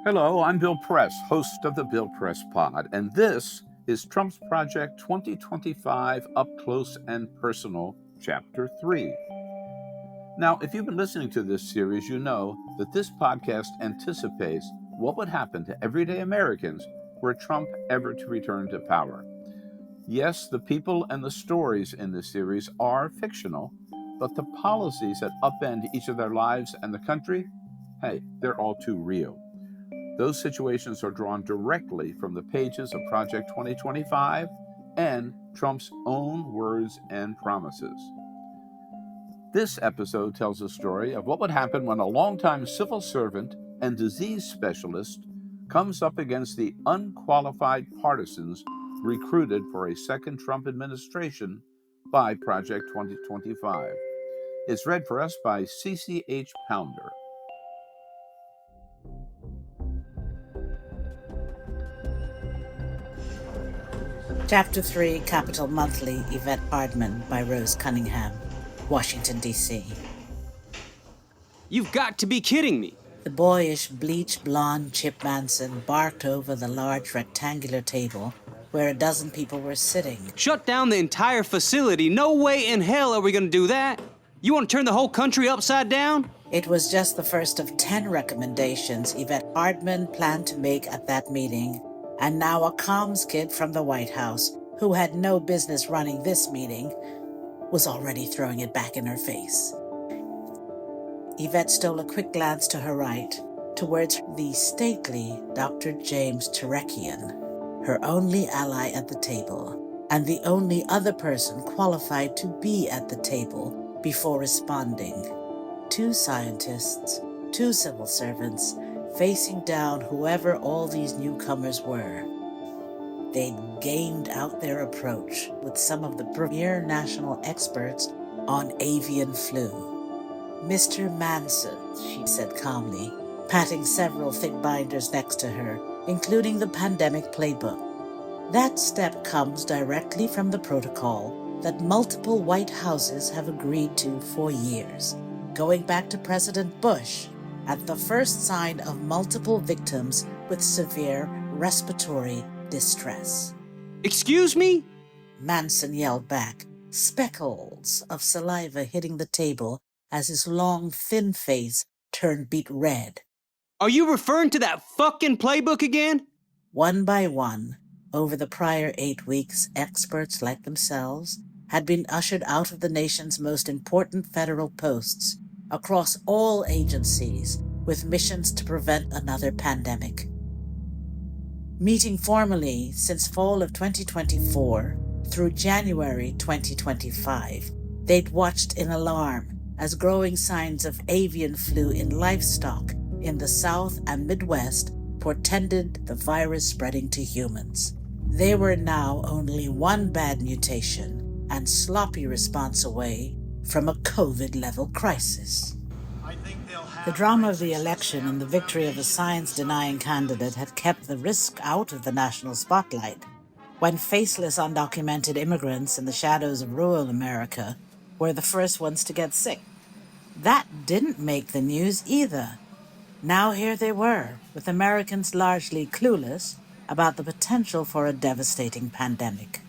Hello, I'm Bill Press, host of the Bill Press Pod, and this is Trump's Project 2025 Up Close and Personal, Chapter 3. Now, if you've been listening to this series, you know that this podcast anticipates what would happen to everyday Americans were Trump ever to return to power. Yes, the people and the stories in this series are fictional, but the policies that upend each of their lives and the country, hey, they're all too real. Those situations are drawn directly from the pages of Project 2025 and Trump's own words and promises. This episode tells the story of what would happen when a longtime civil servant and disease specialist comes up against the unqualified partisans recruited for a second Trump administration by Project 2025. It's read for us by CCH Pounder. Chapter 3, Capital Monthly, Yvette Hardman by Rose Cunningham, Washington, D.C. You've got to be kidding me. The boyish, bleached blonde Chip Manson barked over the large rectangular table where a dozen people were sitting. Shut down the entire facility. No way in hell are we going to do that. You want to turn the whole country upside down? It was just the first of 10 recommendations Yvette Hardman planned to make at that meeting. And now a comms kid from the White House, who had no business running this meeting, was already throwing it back in her face. Yvette stole a quick glance to her right, towards the stately Dr. James Terekian, her only ally at the table, and the only other person qualified to be at the table before responding. 2 scientists, 2 civil servants, facing down whoever all these newcomers were. They'd gamed out their approach with some of the premier national experts on avian flu. Mr. Manson, she said calmly, patting several thick binders next to her, including the pandemic playbook. That step comes directly from the protocol that multiple White Houses have agreed to for years, going back to President Bush, at the first sign of multiple victims with severe respiratory distress. Excuse me? Manson yelled back, speckles of saliva hitting the table as his long, thin face turned beet red. Are you referring to that fucking playbook again? One by one, over the prior 8 weeks, experts like themselves had been ushered out of the nation's most important federal posts across all agencies with missions to prevent another pandemic. Meeting formally since fall of 2024 through January 2025, they'd watched in alarm as growing signs of avian flu in livestock in the South and Midwest portended the virus spreading to humans. They were now only one bad mutation and sloppy response away from a COVID-level crisis. The drama of the election and the victory of a science-denying candidate had kept the risk out of the national spotlight, when faceless undocumented immigrants in the shadows of rural America were the first ones to get sick. That didn't make the news either. Now here they were, with Americans largely clueless about the potential for a devastating pandemic.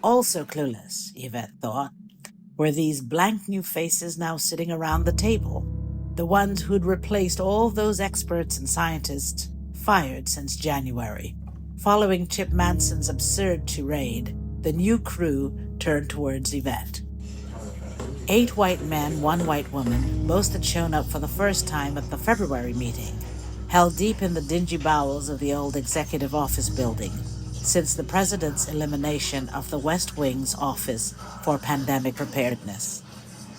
Also clueless, Yvette thought, were these blank new faces now sitting around the table, the ones who'd replaced all those experts and scientists fired since January. Following Chip Manson's absurd tirade, the new crew turned towards Yvette. 8 white men, 1 white woman, most had shown up for the first time at the February meeting, held deep in the dingy bowels of the old executive office building, since the president's elimination of the West Wing's Office for Pandemic Preparedness.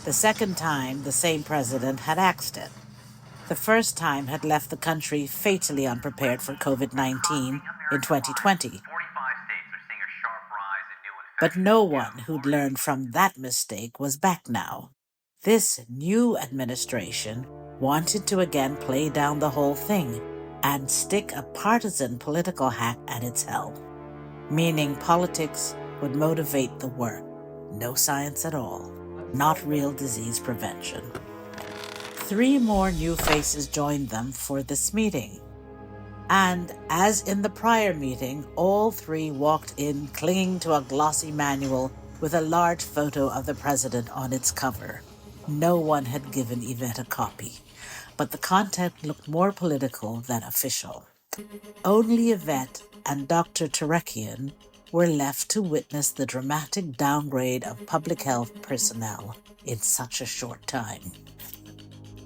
The second time, the same president had axed it. The first time had left the country fatally unprepared for COVID-19 in 2020. But no one who'd learned from that mistake was back now. This new administration wanted to again play down the whole thing and stick a partisan political hack at its helm, meaning politics would motivate the work. No science at all. Not real disease prevention. 3 more new faces joined them for this meeting. And as in the prior meeting, all three walked in clinging to a glossy manual with a large photo of the president on its cover. No one had given Yvette a copy, but the content looked more political than official. Only Yvette and Dr. Terekian were left to witness the dramatic downgrade of public health personnel in such a short time.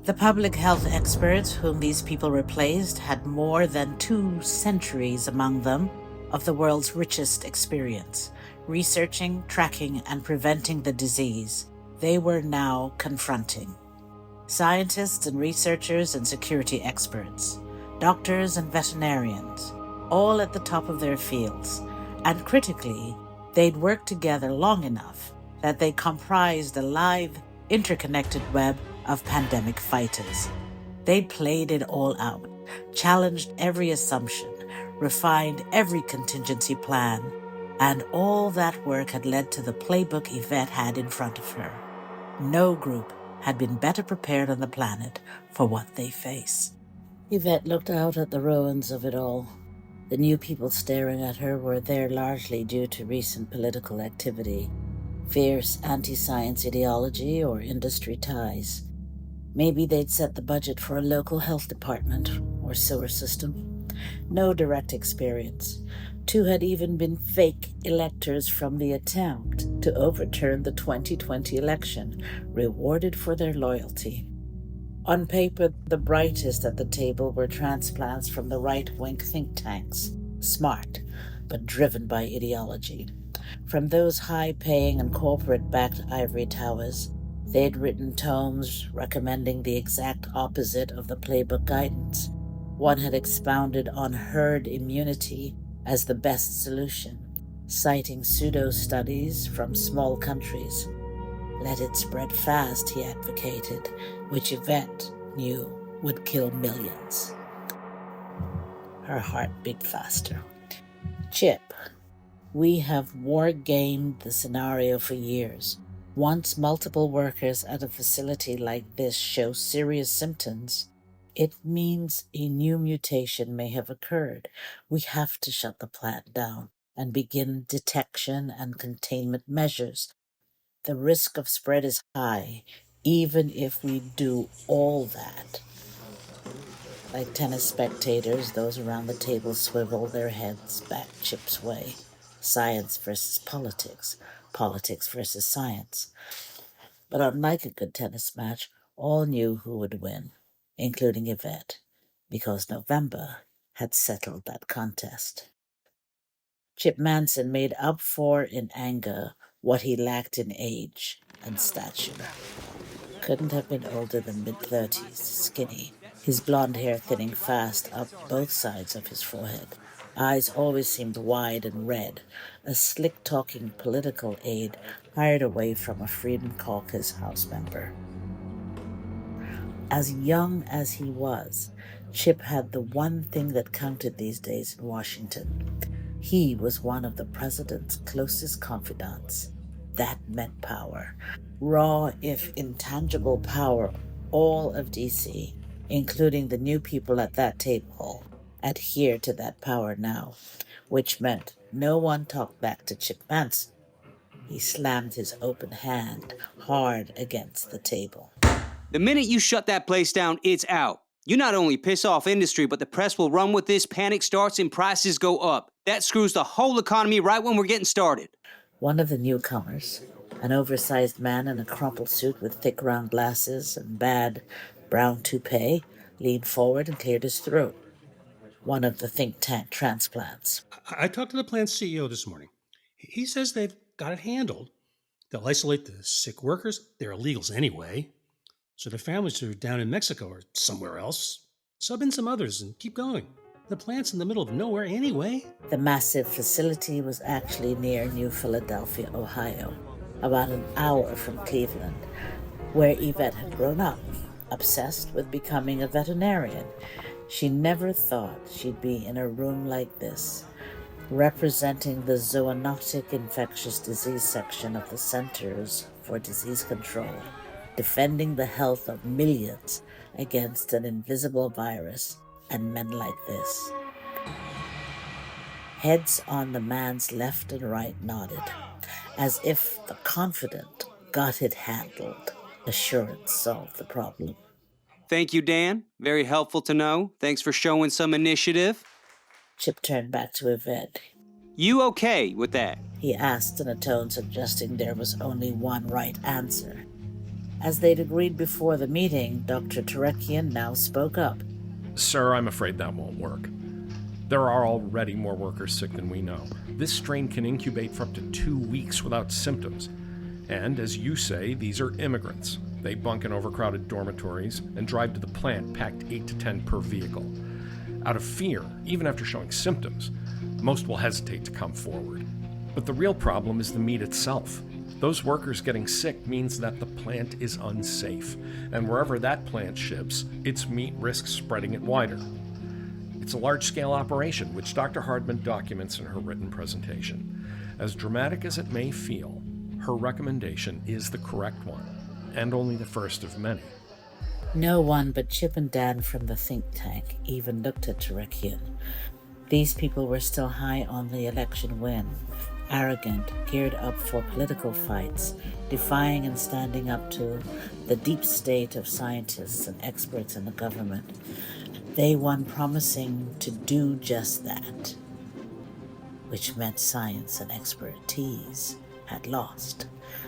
The public health experts whom these people replaced had more than 2 centuries among them of the world's richest experience, researching, tracking, and preventing the disease they were now confronting. Scientists and researchers and security experts, doctors and veterinarians, all at the top of their fields, and critically, they'd worked together long enough that they comprised a live, interconnected web of pandemic fighters. They played it all out, challenged every assumption, refined every contingency plan, and all that work had led to the playbook Yvette had in front of her. No group had been better prepared on the planet for what they face. Yvette looked out at the ruins of it all. The new people staring at her were there largely due to recent political activity, fierce anti-science ideology, or industry ties. Maybe they'd set the budget for a local health department or sewer system. No direct experience. 2 had even been fake electors from the attempt to overturn the 2020 election, rewarded for their loyalty. On paper, the brightest at the table were transplants from the right-wing think tanks, smart, but driven by ideology. From those high-paying and corporate-backed ivory towers, they'd written tomes recommending the exact opposite of the playbook guidance. One had expounded on herd immunity as the best solution, citing pseudo-studies from small countries. Let it spread fast, he advocated, which Yvette knew would kill millions. Her heart beat faster. Chip, we have war-gamed the scenario for years. Once multiple workers at a facility like this show serious symptoms, it means a new mutation may have occurred. We have to shut the plant down and begin detection and containment measures. The risk of spread is high, even if we do all that. Like tennis spectators, those around the table swivel their heads back Chip's way. Science versus politics, politics versus science. But unlike a good tennis match, all knew who would win, including Yvette, because November had settled that contest. Chip Manson made up for in anger what he lacked in age and stature. Couldn't have been older than mid-30s, skinny, his blonde hair thinning fast up both sides of his forehead. Eyes always seemed wide and red, a slick-talking political aide hired away from a Freedom Caucus House member. As young as he was, Chip had the one thing that counted these days in Washington. He was one of the president's closest confidants. That meant power. Raw, if intangible power. All of D.C., including the new people at that table, adhere to that power now, which meant no one talked back to Chip Manson. He slammed his open hand hard against the table. The minute you shut that place down, it's out. You not only piss off industry, but the press will run with this, panic starts, and prices go up. That screws the whole economy right when we're getting started. One of the newcomers, an oversized man in a crumpled suit with thick round glasses and bad brown toupee, leaned forward and cleared his throat. One of the think tank transplants. I talked to the plant's CEO this morning. He says they've got it handled. They'll isolate the sick workers. They're illegals anyway. So their families are down in Mexico or somewhere else. Sub in some others and keep going. The plant's in the middle of nowhere anyway. The massive facility was actually near New Philadelphia, Ohio, about an hour from Cleveland, where Yvette had grown up, obsessed with becoming a veterinarian. She never thought she'd be in a room like this, representing the zoonotic infectious disease section of the Centers for Disease Control, defending the health of millions against an invisible virus and men like this. Heads on the man's left and right nodded, as if the confident got it handled. Assurance solved the problem. Thank you, Dan. Very helpful to know. Thanks for showing some initiative. Chip turned back to Yvette. You okay with that? He asked in a tone suggesting there was only one right answer. As they'd agreed before the meeting, Dr. Terekian now spoke up. Sir, I'm afraid that won't work. There are already more workers sick than we know. This strain can incubate for up to 2 weeks without symptoms. And, as you say, these are immigrants. They bunk in overcrowded dormitories and drive to the plant packed 8 to 10 per vehicle. Out of fear, even after showing symptoms, most will hesitate to come forward. But the real problem is the meat itself. Those workers getting sick means that the plant is unsafe, and wherever that plant ships, its meat risks spreading it wider. It's a large-scale operation, which Dr. Hardman documents in her written presentation. As dramatic as it may feel, her recommendation is the correct one, and only the first of many. No one but Chip and Dan from the think tank even looked at Terekian. These people were still high on the election win, arrogant, geared up for political fights, defying and standing up to the deep state of scientists and experts in the government. They won promising to do just that, which meant science and expertise had lost,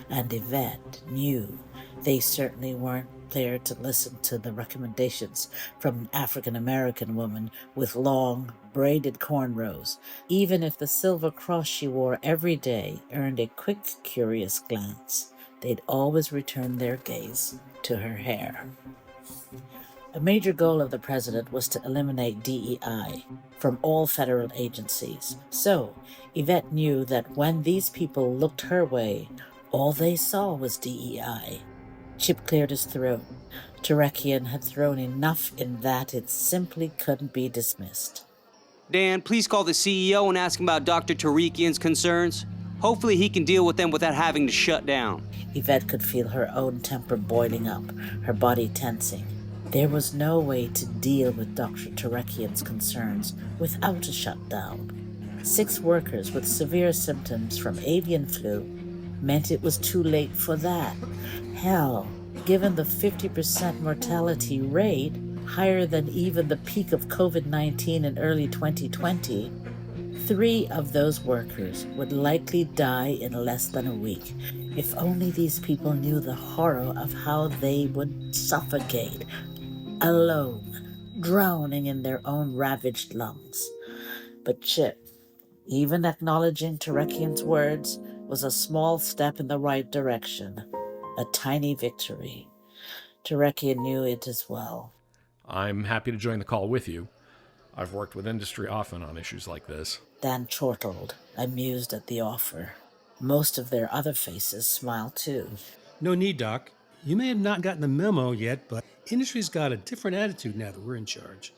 and Yvette knew they certainly weren't there to listen to the recommendations from an African-American woman with long, braided cornrows, even if the silver cross she wore every day earned a quick, curious glance. They'd always return their gaze to her hair. A major goal of the president was to eliminate DEI from all federal agencies. So, Yvette knew that when these people looked her way, all they saw was DEI. Chip cleared his throat. Terekian had thrown enough in that it simply couldn't be dismissed. Dan, please call the CEO and ask him about Dr. Terekian's concerns. Hopefully he can deal with them without having to shut down. Yvette could feel her own temper boiling up, her body tensing. There was no way to deal with Dr. Terekian's concerns without a shutdown. 6 workers with severe symptoms from avian flu meant it was too late for that. Hell, given the 50% mortality rate, higher than even the peak of COVID-19 in early 2020, 3 of those workers would likely die in less than a week. If only these people knew the horror of how they would suffocate, alone, drowning in their own ravaged lungs. But Chip, even acknowledging Terekian's words, was a small step in the right direction, a tiny victory. Terekian knew it as well. I'm happy to join the call with you. I've worked with industry often on issues like this. Dan chortled, amused at the offer. Most of their other faces smiled too. No need, Doc. You may have not gotten the memo yet, but industry's got a different attitude now that we're in charge.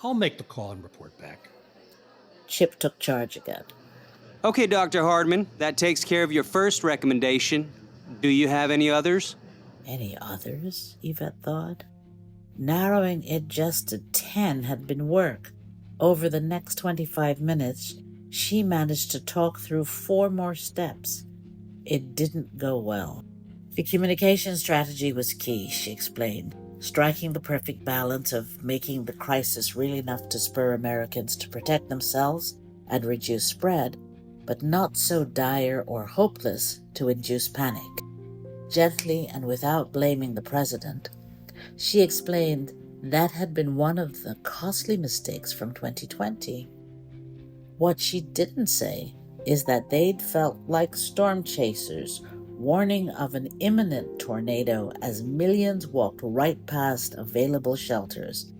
I'll make the call and report back. Chip took charge again. Okay, Dr. Hardman, that takes care of your first recommendation. Do you have any others? Any others? Yvette thought. Narrowing it just to 10 had been work. Over the next 25 minutes, she managed to talk through 4 more steps. It didn't go well. The communication strategy was key, she explained, striking the perfect balance of making the crisis real enough to spur Americans to protect themselves and reduce spread, but not so dire or hopeless to induce panic. Gently and without blaming the president, she explained that had been one of the costly mistakes from 2020. What she didn't say is that they'd felt like storm chasers, warning of an imminent tornado as millions walked right past available shelters,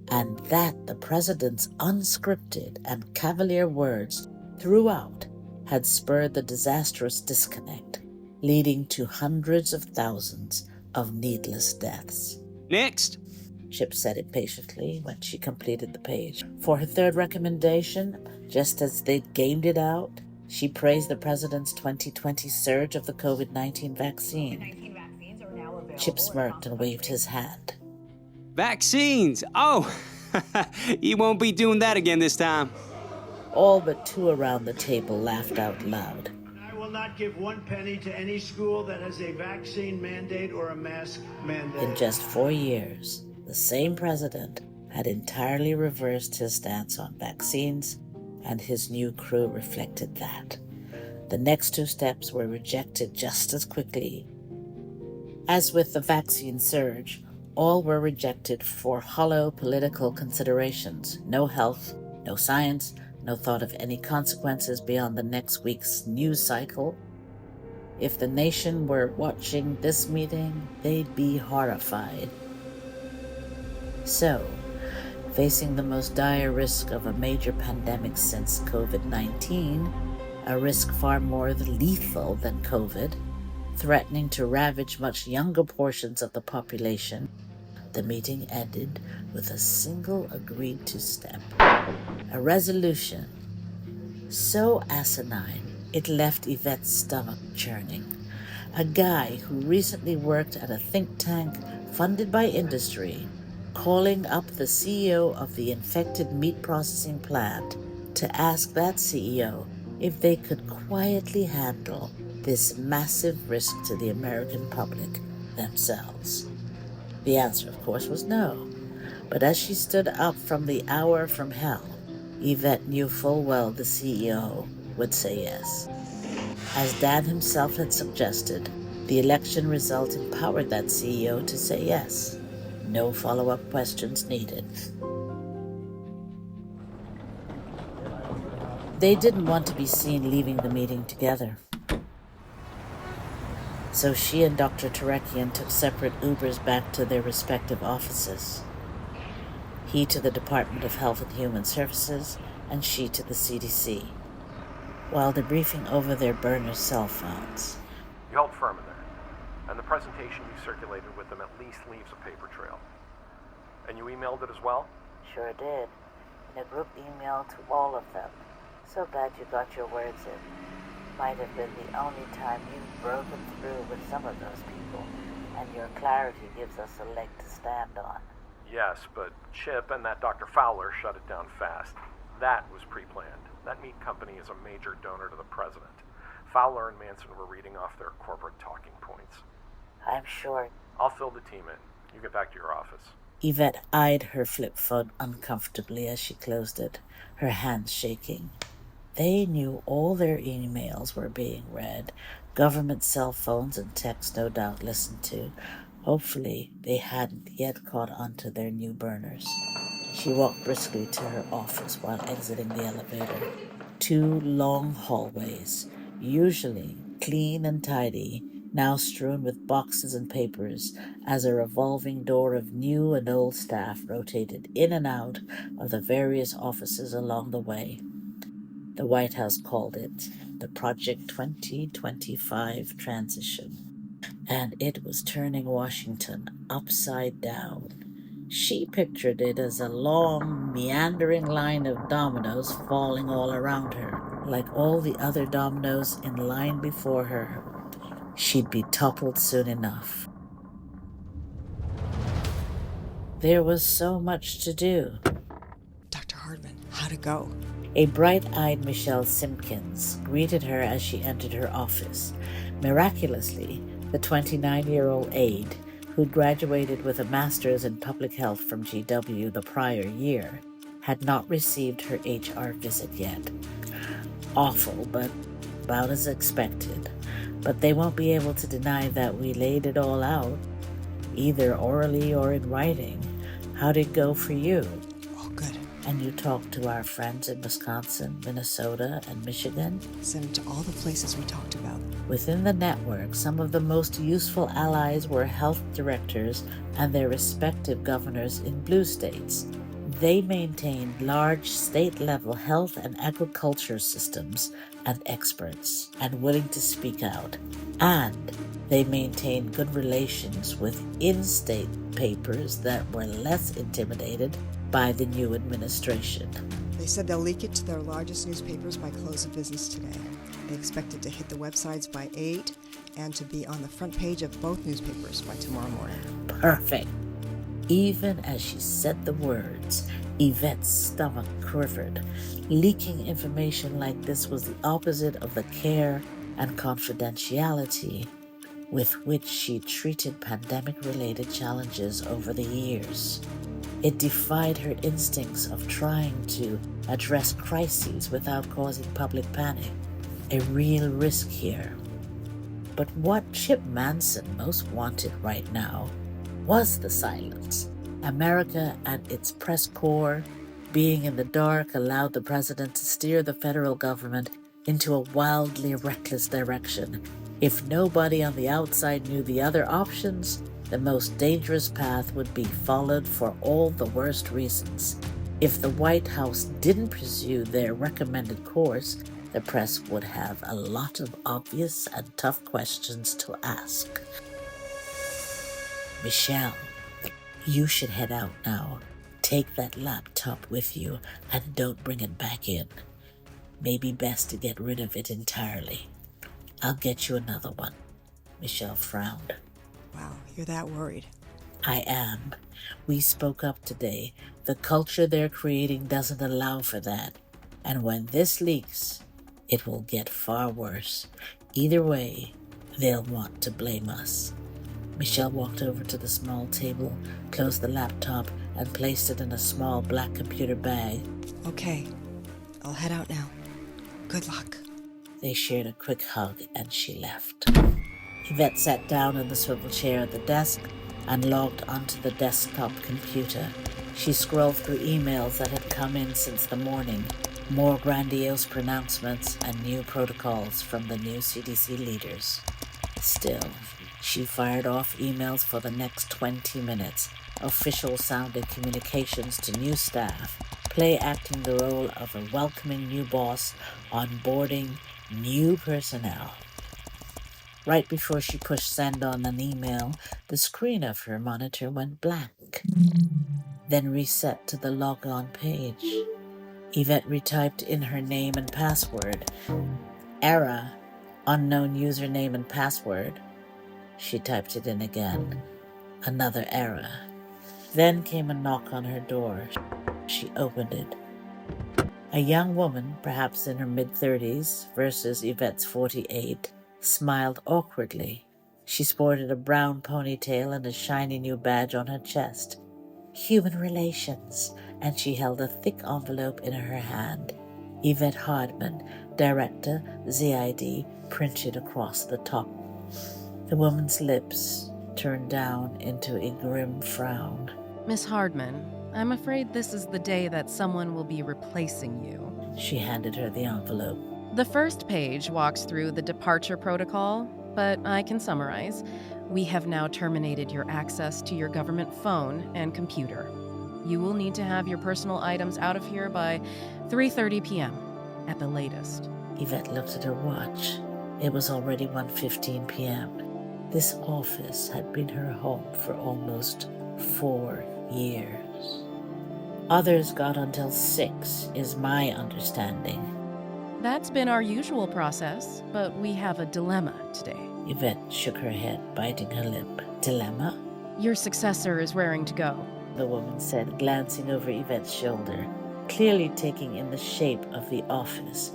and that the president's unscripted and cavalier words throughout had spurred the disastrous disconnect, leading to hundreds of thousands of needless deaths. Next. Chip said impatiently when she completed the page. For her third recommendation, just as they'd gamed it out, she praised the president's 2020 surge of the COVID-19 vaccine. Chip smirked and waved his hand. Vaccines! Oh, you won't be doing that again this time. All but two around the table laughed out loud. I will not give 1 penny to any school that has a vaccine mandate or a mask mandate. In just 4 years, the same president had entirely reversed his stance on vaccines, and his new crew reflected that. The next two steps were rejected just as quickly. As with the vaccine surge, all were rejected for hollow political considerations. No health, no science, no thought of any consequences beyond the next week's news cycle. If the nation were watching this meeting, they'd be horrified. So, facing the most dire risk of a major pandemic since COVID-19, a risk far more lethal than COVID, threatening to ravage much younger portions of the population, the meeting ended with a single agreed-to step. A resolution so asinine it left Yvette's stomach churning. A guy who recently worked at a think tank funded by industry, calling up the CEO of the infected meat processing plant to ask that CEO if they could quietly handle this massive risk to the American public themselves. The answer, of course, was no. But as she stood up from the hour from hell, Yvette knew full well the CEO would say yes. As Dan himself had suggested, the election result empowered that CEO to say yes. No follow-up questions needed. They didn't want to be seen leaving the meeting together. So she and Dr. Terekian took separate Ubers back to their respective offices. He to the Department of Health and Human Services, and she to the CDC, while debriefing over their burner cell phones. You held firm in there, and the presentation you circulated with them at least leaves a paper trail. And you emailed it as well? Sure did. In a group email to all of them. So glad you got your words in. Might have been the only time you've broken through with some of those people, and your clarity gives us a leg to stand on. Yes, but Chip and that Dr. Fowler shut it down fast. That was pre-planned. That meat company is a major donor to the president. Fowler and Manson were reading off their corporate talking points. I'm sure. I'll fill the team in. You get back to your office. Yvette eyed her flip phone uncomfortably as she closed it, her hands shaking. They knew all their emails were being read, government cell phones and texts no doubt listened to. Hopefully, they hadn't yet caught on to their new burners. She walked briskly to her office while exiting the elevator. 2 long hallways, usually clean and tidy, now strewn with boxes and papers, as a revolving door of new and old staff rotated in and out of the various offices along the way. The White House called it the Project 2025 transition, and it was turning Washington upside down. She pictured it as a long, meandering line of dominoes falling all around her. Like all the other dominoes in line before her, she'd be toppled soon enough. There was so much to do. Dr. Hardman, how'd it go? A bright-eyed Michelle Simpkins greeted her as she entered her office. Miraculously, the 29-year-old aide, who graduated with a master's in public health from GW the prior year, had not received her HR visit yet. Awful, but about as expected. But they won't be able to deny that we laid it all out, either orally or in writing. How'd it go for you? Oh, good. And you talked to our friends in Wisconsin, Minnesota, and Michigan? Sent it to all the places we talked about. Within the network, some of the most useful allies were health directors and their respective governors in blue states. They maintained large state-level health and agriculture systems and experts, and willing to speak out. And they maintained good relations with in-state papers that were less intimidated by the new administration. They said they'll leak it to their largest newspapers by close of business today. They expect it to hit the websites by 8 and to be on the front page of both newspapers by tomorrow morning. Perfect. Even as she said the words, Yvette's stomach quivered. Leaking information like this was the opposite of the care and confidentiality with which she treated pandemic-related challenges over the years. It defied her instincts of trying to address crises without causing public panic. A real risk here. But what Chip Manson most wanted right now was the silence. America and its press corps, being in the dark, allowed the president to steer the federal government into a wildly reckless direction. If nobody on the outside knew the other options, the most dangerous path would be followed for all the worst reasons. If the White House didn't pursue their recommended course, the press would have a lot of obvious and tough questions to ask. Michelle, you should head out now. Take that laptop with you and don't bring it back in. Maybe best to get rid of it entirely. I'll get you another one. Michelle frowned. Wow, you're that worried. I am. We spoke up today. The culture they're creating doesn't allow for that. And when this leaks, it will get far worse. Either way, they'll want to blame us. Michelle walked over to the small table, closed the laptop, and placed it in a small black computer bag. Okay, I'll head out now. Good luck. They shared a quick hug and she left. Yvette sat down in the swivel chair at the desk and logged onto the desktop computer. She scrolled through emails that had come in since the morning, more grandiose pronouncements and new protocols from the new CDC leaders. Still, she fired off emails for the next 20 minutes, official-sounding communications to new staff, play-acting the role of a welcoming new boss, onboarding new personnel. Right before she pushed send on an email, the screen of her monitor went blank, then reset to the logon page. Yvette retyped in her name and password. Error, unknown username and password. She typed it in again. Another error. Then came a knock on her door. She opened it. A young woman, perhaps in her mid-30s versus Yvette's 48, smiled awkwardly. She sported a brown ponytail and a shiny new badge on her chest. Human Relations, and she held a thick envelope in her hand. Yvette Hardman, Director, ZID, printed across the top. The woman's lips turned down into a grim frown. Miss Hardman, I'm afraid this is the day that someone will be replacing you. She handed her the envelope. The first page walks through the departure protocol, but I can summarize. We have now terminated your access to your government phone and computer. You will need to have your personal items out of here by 3:30 p.m. at the latest. Yvette looked at her watch. It was already 1:15 p.m. This office had been her home for almost 4 years. Others got until 6, is my understanding. That's been our usual process, but we have a dilemma today. Yvette shook her head, biting her lip. Dilemma? Your successor is raring to go. The woman said, glancing over Yvette's shoulder, clearly taking in the shape of the office.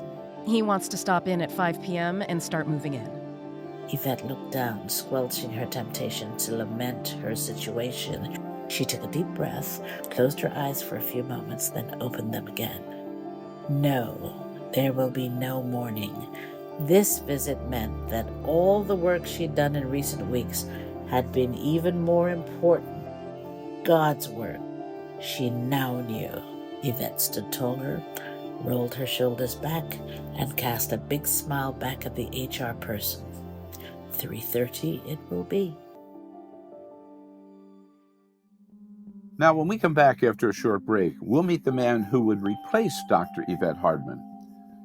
He wants to stop in at 5 p.m. and start moving in. Yvette looked down, squelching her temptation to lament her situation. She took a deep breath, closed her eyes for a few moments, then opened them again. No, there will be no mourning. This visit meant that all the work she'd done in recent weeks had been even more important. God's work. She now knew. Yvette stood taller, rolled her shoulders back, and cast a big smile back at the HR person. 3:30 it will be. Now, when we come back after a short break, we'll meet the man who would replace Dr. Yvette Hardman.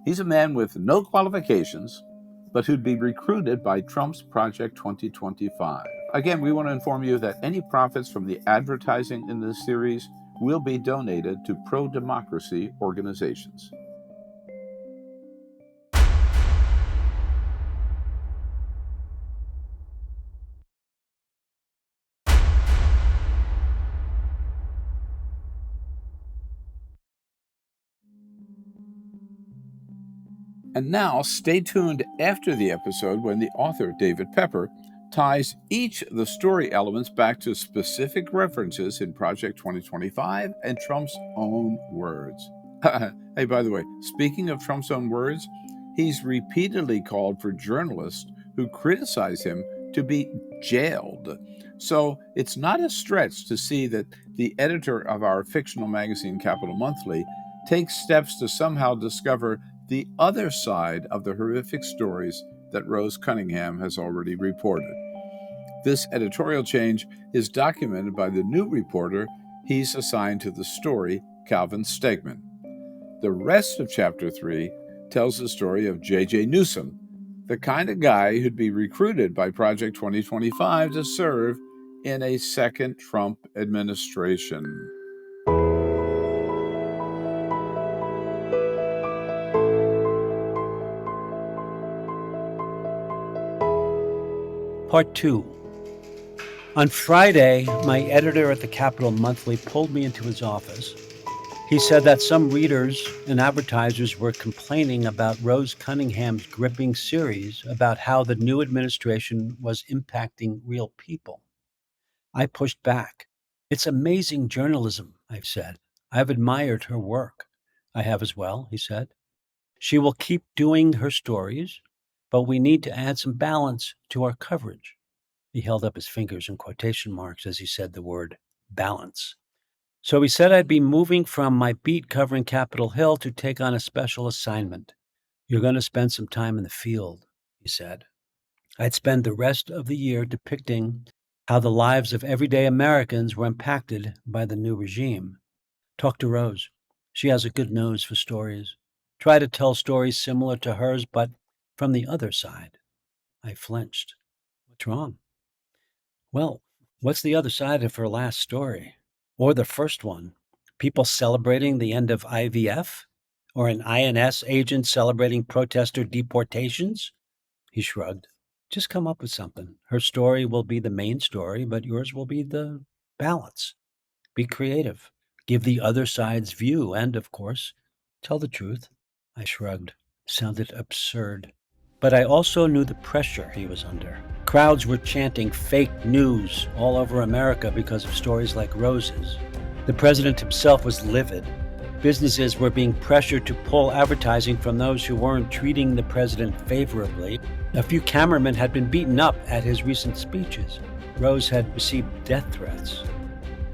He's a man with no qualifications, but who'd be recruited by Trump's Project 2025. Again, we want to inform you that any profits from the advertising in this series will be donated to pro-democracy organizations. And now stay tuned after the episode when the author, David Pepper, ties each of the story elements back to specific references in Project 2025 and Trump's own words. Hey, by the way, speaking of Trump's own words, he's repeatedly called for journalists who criticize him to be jailed. So it's not a stretch to see that the editor of our fictional magazine, Capital Monthly, takes steps to somehow discover the other side of the horrific stories that Rose Cunningham has already reported. This editorial change is documented by the new reporter he's assigned to the story, Calvin Stegman. The rest of Chapter 3 tells the story of JJ Newsom, the kind of guy who'd be recruited by Project 2025 to serve in a second Trump administration. Part 2. On Friday, my editor at the Capital Monthly pulled me into his office. He said that some readers and advertisers were complaining about Rose Cunningham's gripping series about how the new administration was impacting real people. I pushed back. It's amazing journalism, I've said. I've admired her work. I have as well, he said. She will keep doing her stories, but we need to add some balance to our coverage. He held up his fingers in quotation marks as he said the word balance. So he said I'd be moving from my beat covering Capitol Hill to take on a special assignment. You're going to spend some time in the field, he said. I'd spend the rest of the year depicting how the lives of everyday Americans were impacted by the new regime. Talk to Rose. She has a good nose for stories. Try to tell stories similar to hers, but from the other side. I flinched. What's wrong? Well, what's the other side of her last story? Or the first one? People celebrating the end of IVF? Or an INS agent celebrating protester deportations? He shrugged. Just come up with something. Her story will be the main story, but yours will be the balance. Be creative. Give the other side's view, and, of course, tell the truth. I shrugged. Sounded absurd. But I also knew the pressure he was under. Crowds were chanting fake news all over America because of stories like Rose's. The president himself was livid. Businesses were being pressured to pull advertising from those who weren't treating the president favorably. A few cameramen had been beaten up at his recent speeches. Rose had received death threats.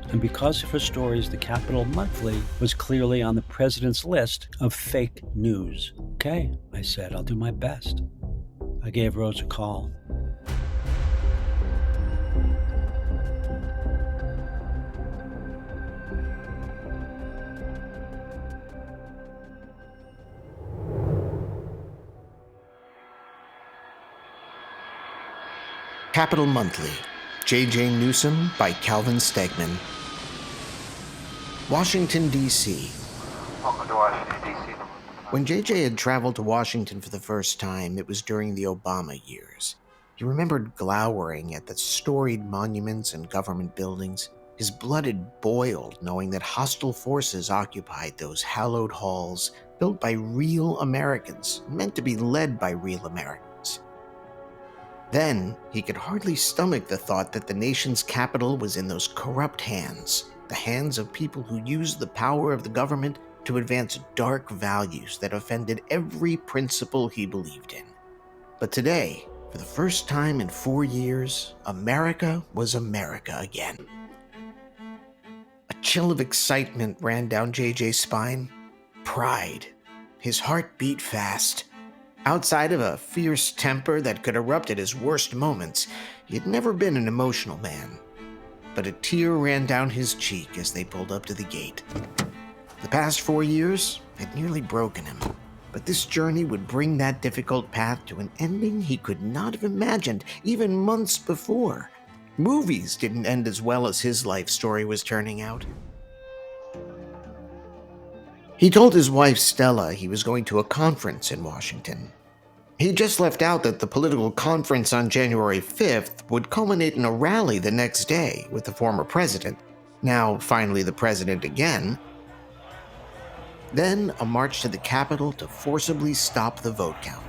And because of her stories, the Capital Monthly was clearly on the president's list of fake news. Okay, I said, I'll do my best. I gave Rose a call. Capital Monthly, JJ Newsom by Calvin Stegman. Washington, D.C. Welcome to Washington, D.C. When JJ had traveled to Washington for the first time, it was during the Obama years. He remembered glowering at the storied monuments and government buildings. His blood had boiled knowing that hostile forces occupied those hallowed halls built by real Americans, meant to be led by real Americans. Then, he could hardly stomach the thought that the nation's capital was in those corrupt hands, the hands of people who used the power of the government to advance dark values that offended every principle he believed in. But today, for the first time in 4 years, America was America again. A chill of excitement ran down JJ's spine. Pride. His heart beat fast. Outside of a fierce temper that could erupt at his worst moments, he had never been an emotional man. But a tear ran down his cheek as they pulled up to the gate. The past 4 years had nearly broken him, but this journey would bring that difficult path to an ending he could not have imagined even months before. Movies didn't end as well as his life story was turning out. He told his wife Stella he was going to a conference in Washington. He just left out that the political conference on January 5th would culminate in a rally the next day with the former president, now finally the president again. Then a march to the Capitol to forcibly stop the vote count.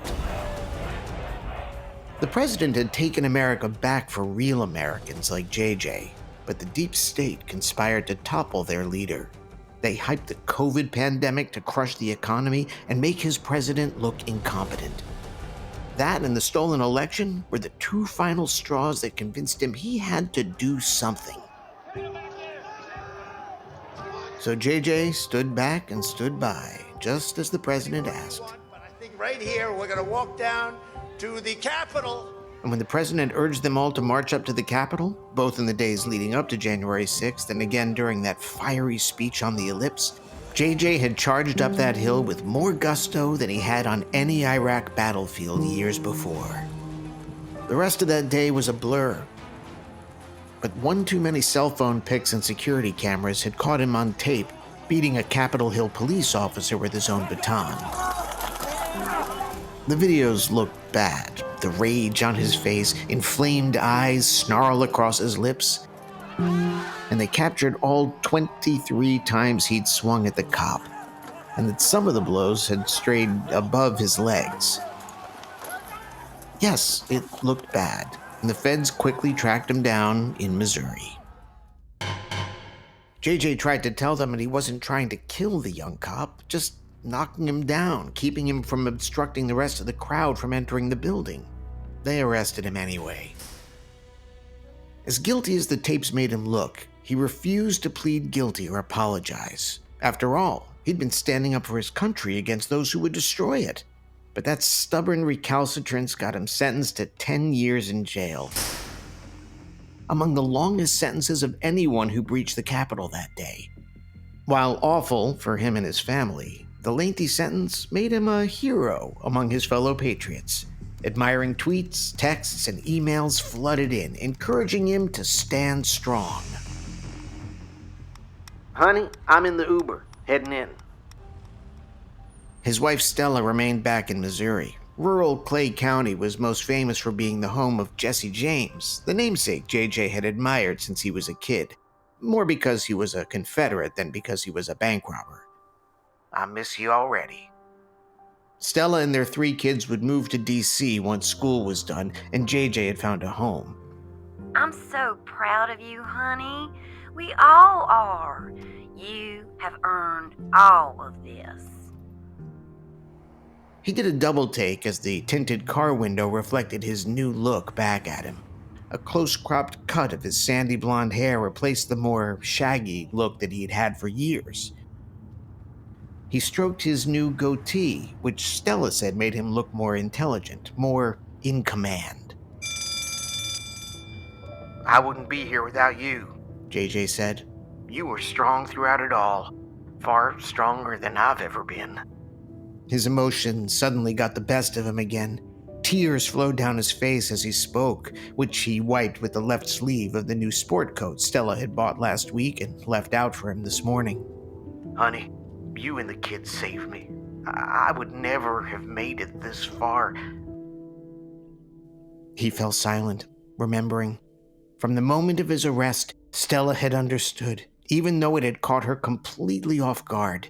The president had taken America back for real Americans like JJ, but the deep state conspired to topple their leader. They hyped the COVID pandemic to crush the economy and make his president look incompetent. That and the stolen election were the two final straws that convinced him he had to do something. So JJ stood back and stood by, just as the president asked. But I think right here, we're going to walk down to the Capitol. And when the president urged them all to march up to the Capitol, both in the days leading up to January 6th and again during that fiery speech on the ellipse, JJ had charged up that hill with more gusto than he had on any Iraq battlefield years before. The rest of that day was a blur. But one too many cell phone pics and security cameras had caught him on tape, beating a Capitol Hill police officer with his own baton. The videos looked bad. The rage on his face, inflamed eyes snarl across his lips. And they captured all 23 times he'd swung at the cop, and that some of the blows had strayed above his legs. Yes, it looked bad, and the feds quickly tracked him down in Missouri. JJ tried to tell them that he wasn't trying to kill the young cop, just knocking him down, keeping him from obstructing the rest of the crowd from entering the building. They arrested him anyway. As guilty as the tapes made him look, he refused to plead guilty or apologize. After all, he'd been standing up for his country against those who would destroy it. But that stubborn recalcitrance got him sentenced to 10 years in jail. Among the longest sentences of anyone who breached the Capitol that day. While awful for him and his family, the lengthy sentence made him a hero among his fellow patriots. Admiring tweets, texts, and emails flooded in, encouraging him to stand strong. Honey, I'm in the Uber, heading in. His wife Stella remained back in Missouri. Rural Clay County was most famous for being the home of Jesse James, the namesake JJ had admired since he was a kid. More because he was a Confederate than because he was a bank robber. I miss you already. Stella and their 3 kids would move to D.C. once school was done, and JJ had found a home. I'm so proud of you, honey. We all are. You have earned all of this. He did a double take as the tinted car window reflected his new look back at him. A close-cropped cut of his sandy blonde hair replaced the more shaggy look that he had had for years. He stroked his new goatee, which Stella said made him look more intelligent, more in command. I wouldn't be here without you, JJ said. You were strong throughout it all. Far stronger than I've ever been. His emotion suddenly got the best of him again. Tears flowed down his face as he spoke, which he wiped with the left sleeve of the new sport coat Stella had bought last week and left out for him this morning. Honey, you and the kids saved me. I would never have made it this far. He fell silent, remembering. From the moment of his arrest, Stella had understood, even though it had caught her completely off guard.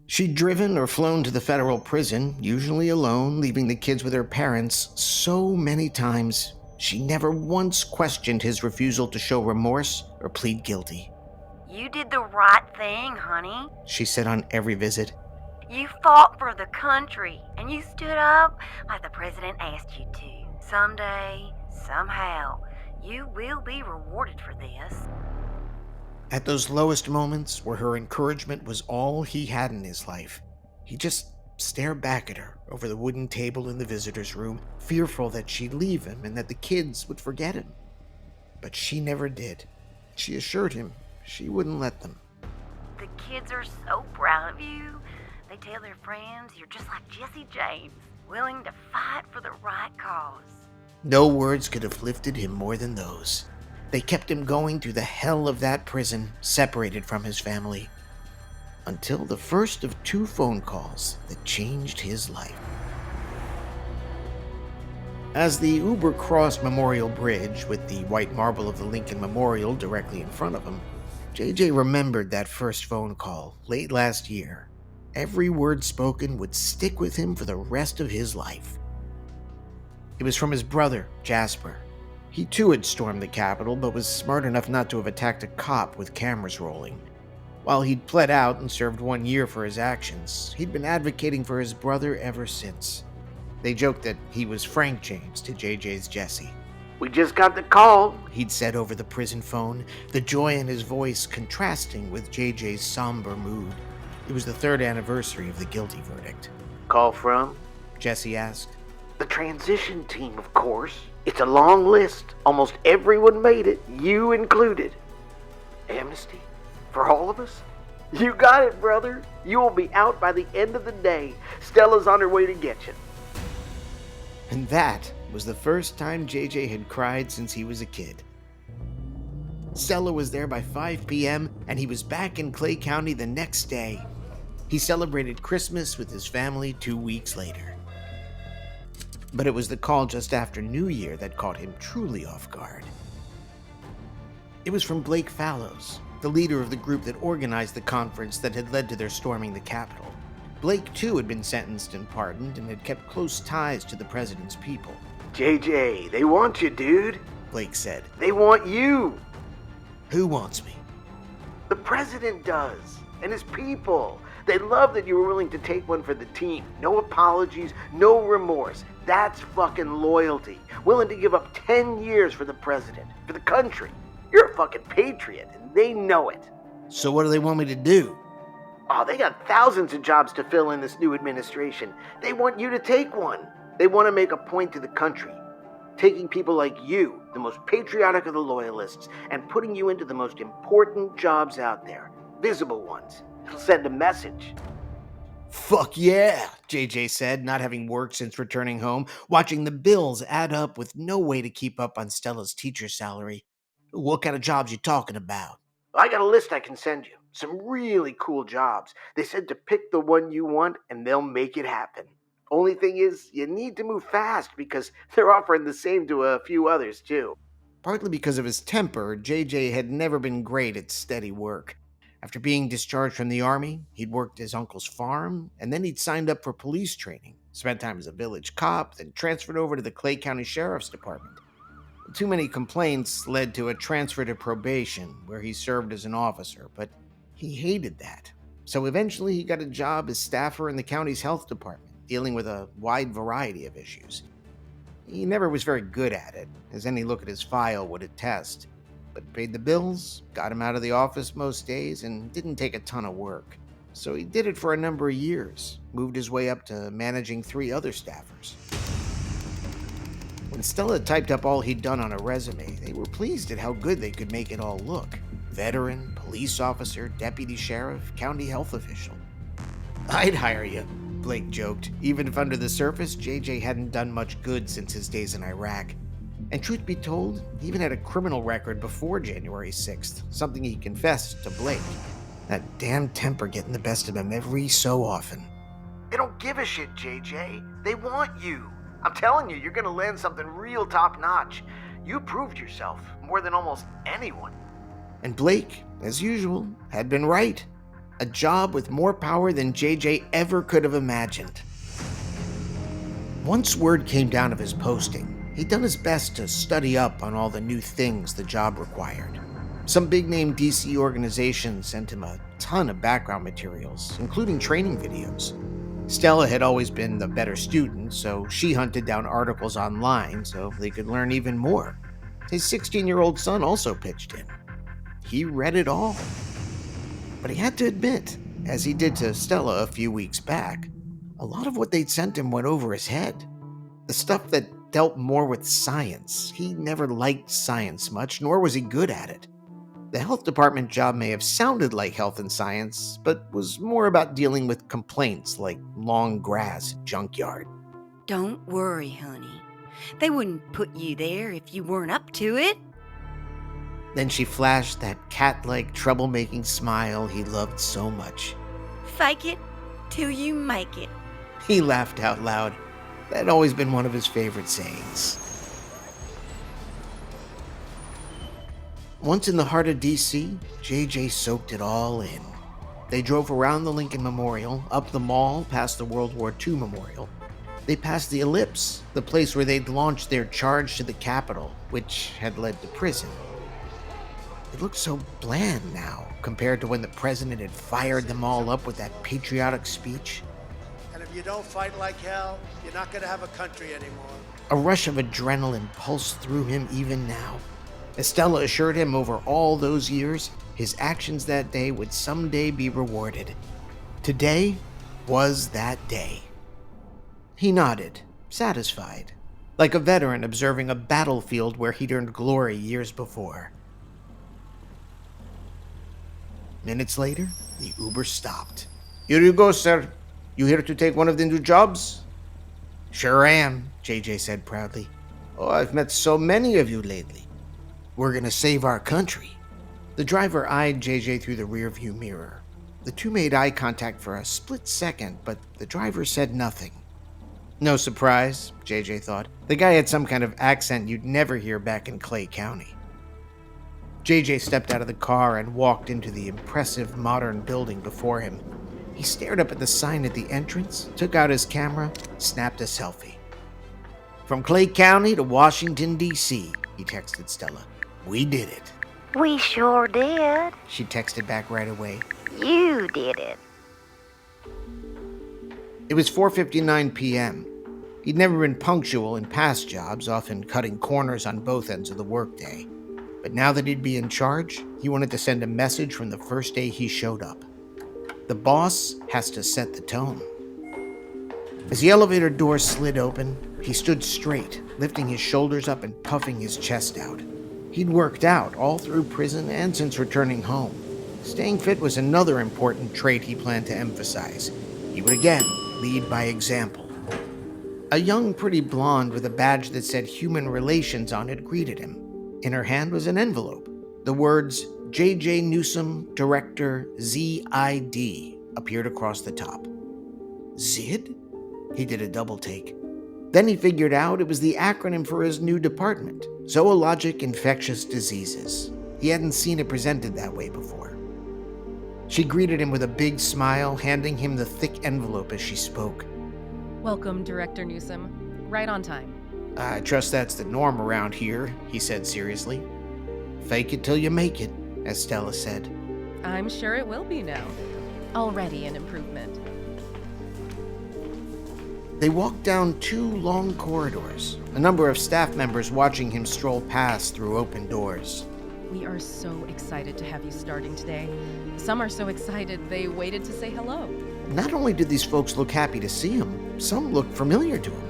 She'd driven or flown to the federal prison, usually alone, leaving the kids with her parents, so many times. She never once questioned his refusal to show remorse or plead guilty. You did the right thing, honey. She said on every visit. You fought for the country, and you stood up like the president asked you to. Someday, somehow, you will be rewarded for this. At those lowest moments where her encouragement was all he had in his life, he just stared back at her over the wooden table in the visitor's room, fearful that she'd leave him and that the kids would forget him. But she never did. She assured him she wouldn't let them. The kids are so proud of you. They tell their friends you're just like Jesse James, willing to fight for the right cause. No words could have lifted him more than those. They kept him going through the hell of that prison, separated from his family, until the first of 2 phone calls that changed his life. As the Uber crossed Memorial Bridge with the white marble of the Lincoln Memorial directly in front of him, JJ remembered that first phone call late last year Every word spoken would stick with him for the rest of his life. It was from his brother, Jasper. He too had stormed the Capitol, but was smart enough not to have attacked a cop with cameras rolling. While he'd pled out and served 1 year for his actions, he'd been advocating for his brother ever since. They joked that he was Frank James to JJ's Jesse. We just got the call, He'd said over the prison phone, the joy in his voice contrasting with JJ's somber mood. It was the 3rd anniversary of the guilty verdict. Call from? Jesse asked. The transition team, of course. It's a long list. Almost everyone made it, you included. Amnesty? For all of us? You got it, brother. You will be out by the end of the day. Stella's on her way to get you. And that was the first time JJ had cried since he was a kid. Stella was there by 5 p.m., and he was back in Clay County the next day. He celebrated Christmas with his family 2 weeks later. But it was the call just after New Year that caught him truly off guard. It was from Blake Fallows, the leader of the group that organized the conference that had led to their storming the Capitol. Blake, too, had been sentenced and pardoned and had kept close ties to the president's people. JJ, they want you, dude. Blake said. They want you. Who wants me? The president does, and his people. They love that you were willing to take one for the team. No apologies, no remorse. That's fucking loyalty. Willing to give up 10 years for the president, for the country. You're a fucking patriot, and they know it. So what do they want me to do? Oh, they got thousands of jobs to fill in this new administration. They want you to take one. They want to make a point to the country. Taking people like you, the most patriotic of the loyalists, and putting you into the most important jobs out there. Visible ones. It'll send a message. Fuck yeah, JJ said, not having worked since returning home, watching the bills add up with no way to keep up on Stella's teacher salary. What kind of jobs you talking about? I got a list I can send you. Some really cool jobs. They said to pick the one you want and they'll make it happen. Only thing is, you need to move fast because they're offering the same to a few others too. Partly because of his temper, JJ had never been great at steady work. After being discharged from the army, he'd worked his uncle's farm, and then he'd signed up for police training, spent time as a village cop, then transferred over to the Clay County Sheriff's Department. Too many complaints led to a transfer to probation, where he served as an officer, but he hated that. So eventually he got a job as staffer in the county's health department, dealing with a wide variety of issues. He never was very good at it, as any look at his file would attest, but paid the bills, got him out of the office most days, and didn't take a ton of work. So he did it for a number of years, moved his way up to managing 3 other staffers. When Stella typed up all he'd done on a resume, they were pleased at how good they could make it all look. Veteran, police officer, deputy sheriff, county health official. I'd hire you, Blake joked, even if under the surface, JJ hadn't done much good since his days in Iraq. And truth be told, he even had a criminal record before January 6th, something he confessed to Blake. That damn temper getting the best of him every so often. They don't give a shit, JJ. They want you. I'm telling you, you're gonna land something real top-notch. You proved yourself more than almost anyone. And Blake, as usual, had been right. A job with more power than JJ ever could have imagined. Once word came down of his posting, he'd done his best to study up on all the new things the job required. Some big-name DC organizations sent him a ton of background materials, including training videos. Stella had always been the better student, so she hunted down articles online so they could learn even more. His 16-year-old son also pitched in. He read it all. But he had to admit, as he did to Stella a few weeks back, a lot of what they'd sent him went over his head. The stuff that dealt more with science. He never liked science much, nor was he good at it. The health department job may have sounded like health and science, but was more about dealing with complaints like long grass at junkyard. Don't worry, honey. They wouldn't put you there if you weren't up to it. Then she flashed that cat-like troublemaking smile he loved so much. Fake it till you make it. He laughed out loud. That had always been one of his favorite sayings. Once in the heart of DC, JJ soaked it all in. They drove around the Lincoln Memorial, up the mall, past the World War II Memorial. They passed the Ellipse, the place where they'd launched their charge to the Capitol, which had led to prison. It looked so bland now, compared to when the president had fired them all up with that patriotic speech. And if you don't fight like hell, you're not going to have a country anymore. A rush of adrenaline pulsed through him even now. Estella assured him over all those years, his actions that day would someday be rewarded. Today was that day. He nodded, satisfied, like a veteran observing a battlefield where he'd earned glory years before. Minutes later, the Uber stopped. "Here you go, sir. You here to take one of the new jobs?" "Sure am," JJ said proudly. "Oh, I've met so many of you lately. We're gonna save our country." The driver eyed JJ through the rearview mirror. The two made eye contact for a split second, but the driver said nothing. No surprise, JJ thought. The guy had some kind of accent you'd never hear back in Clay County. JJ stepped out of the car and walked into the impressive modern building before him. He stared up at the sign at the entrance, took out his camera, snapped a selfie. "From Clay County to Washington, D.C., he texted Stella. "We did it." We sure did. She texted back right away. You did it. It was 4:59 p.m. He'd never been punctual in past jobs, often cutting corners on both ends of the workday. But now that he'd be in charge, he wanted to send a message from the first day he showed up. The boss has to set the tone. As the elevator door slid open, he stood straight, lifting his shoulders up and puffing his chest out. He'd worked out all through prison and since returning home. Staying fit was another important trait he planned to emphasize. He would again lead by example. A young, pretty blonde with a badge that said Human Relations on it greeted him. In her hand was an envelope. The words JJ Newsom, Director, ZID appeared across the top. ZID? He did a double take. Then he figured out it was the acronym for his new department, Zoologic Infectious Diseases. He hadn't seen it presented that way before. She greeted him with a big smile, handing him the thick envelope as she spoke. Welcome, Director Newsom. Right on time. "I trust that's the norm around here," he said seriously. "Fake it till you make it," as Stella said. I'm sure it will be now. Already an improvement. They walked down 2 long corridors, a number of staff members watching him stroll past through open doors. We are so excited to have you starting today. Some are so excited they waited to say hello. Not only did these folks look happy to see him, some looked familiar to him.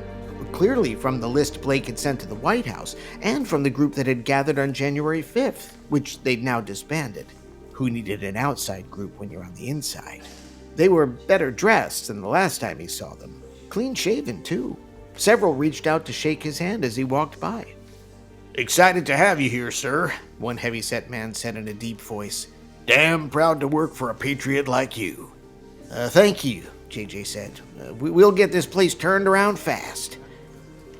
Clearly from the list Blake had sent to the White House, and from the group that had gathered on January 5th, which they'd now disbanded. Who needed an outside group when you're on the inside? They were better dressed than the last time he saw them. Clean-shaven, too. Several reached out to shake his hand as he walked by. "Excited to have you here, sir," one heavy-set man said in a deep voice. "Damn proud to work for a patriot like you." Thank you," JJ said. We'll get this place turned around fast."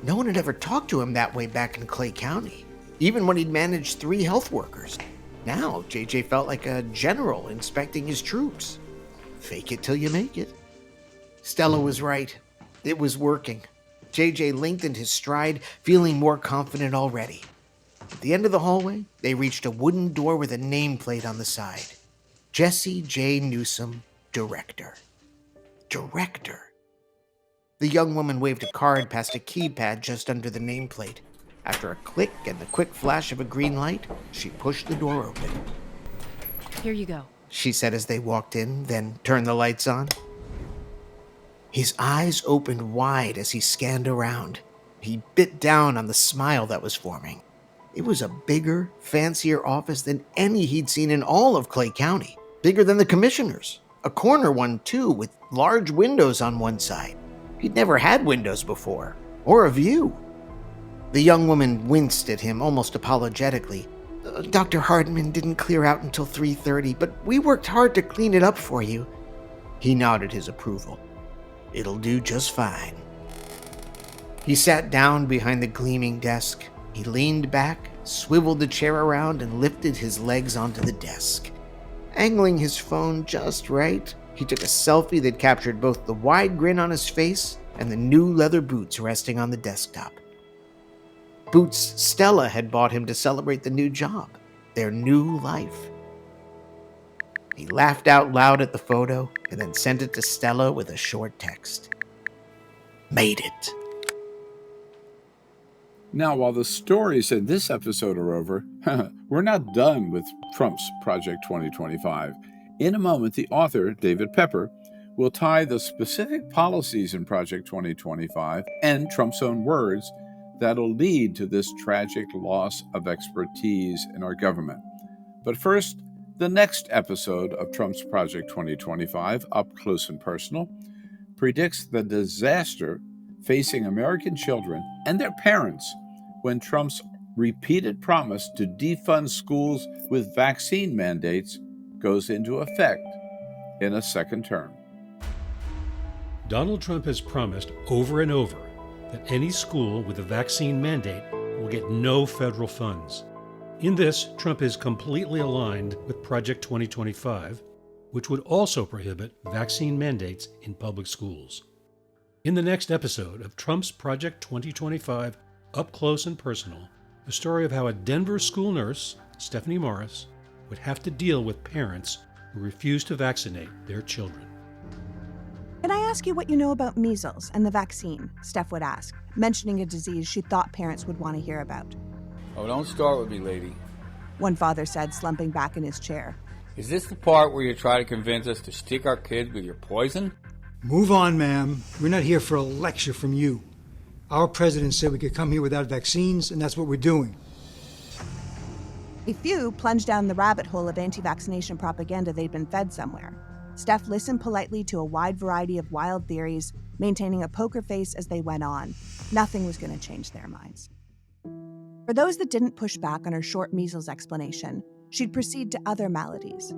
No one had ever talked to him that way back in Clay County, even when he'd managed 3 health workers. Now, JJ felt like a general inspecting his troops. Fake it till you make it. Stella was right. It was working. JJ lengthened his stride, feeling more confident already. At the end of the hallway, they reached a wooden door with a nameplate on the side. Jesse J. Newsom, Director. Director. The young woman waved a card past a keypad just under the nameplate. After a click and the quick flash of a green light, she pushed the door open. Here you go, she said as they walked in, then turned the lights on. His eyes opened wide as he scanned around. He bit down on the smile that was forming. It was a bigger, fancier office than any he'd seen in all of Clay County. Bigger than the commissioner's. A corner one, too, with large windows on one side. He'd never had windows before, or a view. The young woman winced at him almost apologetically. Dr. Hardman didn't clear out until 3:30, but we worked hard to clean it up for you. He nodded his approval. It'll do just fine. He sat down behind the gleaming desk. He leaned back, swiveled the chair around, and lifted his legs onto the desk. Angling his phone just right, he took a selfie that captured both the wide grin on his face and the new leather boots resting on the desktop. Boots Stella had bought him to celebrate the new job, their new life. He laughed out loud at the photo and then sent it to Stella with a short text. Made it. Now, while the stories in this episode are over, we're not done with Trump's Project 2025. In a moment, the author, David Pepper, will tie the specific policies in Project 2025 and Trump's own words that'll lead to this tragic loss of expertise in our government. But first, the next episode of Trump's Project 2025, Up Close and Personal, predicts the disaster facing American children and their parents when Trump's repeated promise to defund schools with vaccine mandates goes into effect in a second term. Donald Trump has promised over and over that any school with a vaccine mandate will get no federal funds. In this, Trump is completely aligned with Project 2025, which would also prohibit vaccine mandates in public schools. In the next episode of Trump's Project 2025, Up Close and Personal, the story of how a Denver school nurse, Stephanie Morris, would have to deal with parents who refuse to vaccinate their children. Can I ask you what you know about measles and the vaccine? Steph would ask, mentioning a disease she thought parents would want to hear about. Oh, don't start with me, lady. One father said, slumping back in his chair. Is this the part where you try to convince us to stick our kids with your poison? Move on, ma'am. We're not here for a lecture from you. Our president said we could come here without vaccines, and that's what we're doing. A few plunged down the rabbit hole of anti-vaccination propaganda they'd been fed somewhere. Steph listened politely to a wide variety of wild theories, maintaining a poker face as they went on. Nothing was going to change their minds. For those that didn't push back on her short measles explanation, she'd proceed to other maladies.